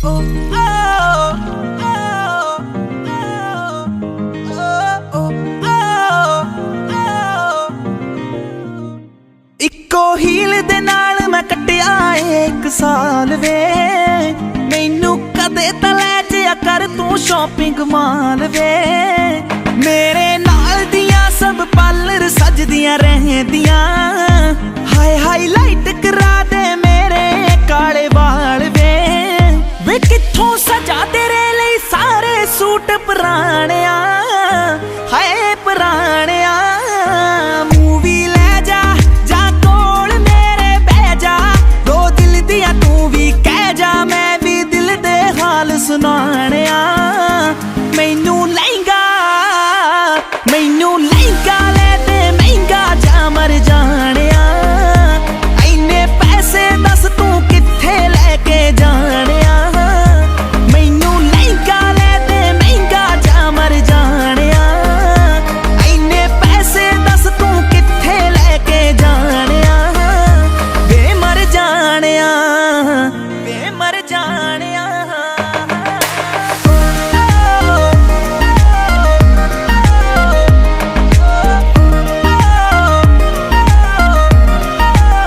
ਇੱਕੋ ਹੀਲ ਦੇ ਨਾਲ ਮੈਂ ਕੱਟਿਆ ਏ 1 ਸਾਲ ਵੇ। ਮੈਨੂੰ ਕਦੇ ਤਾਂ ਲੈ ਜਿਆ ਕਰ ਤੂੰ ਸ਼ਾਪਿੰਗ ਮਾਲ ਵੇ। ਮੇਰੇ ਨਾਲ ਦੀਆਂ ਸਭ ਪਾਰਲਰ ਸਜਦੀਆਂ ਰਹਿੰਦੀਆਂ, ਹਾਏ ਹਾਈਲਾਈਟ ਕਰਾ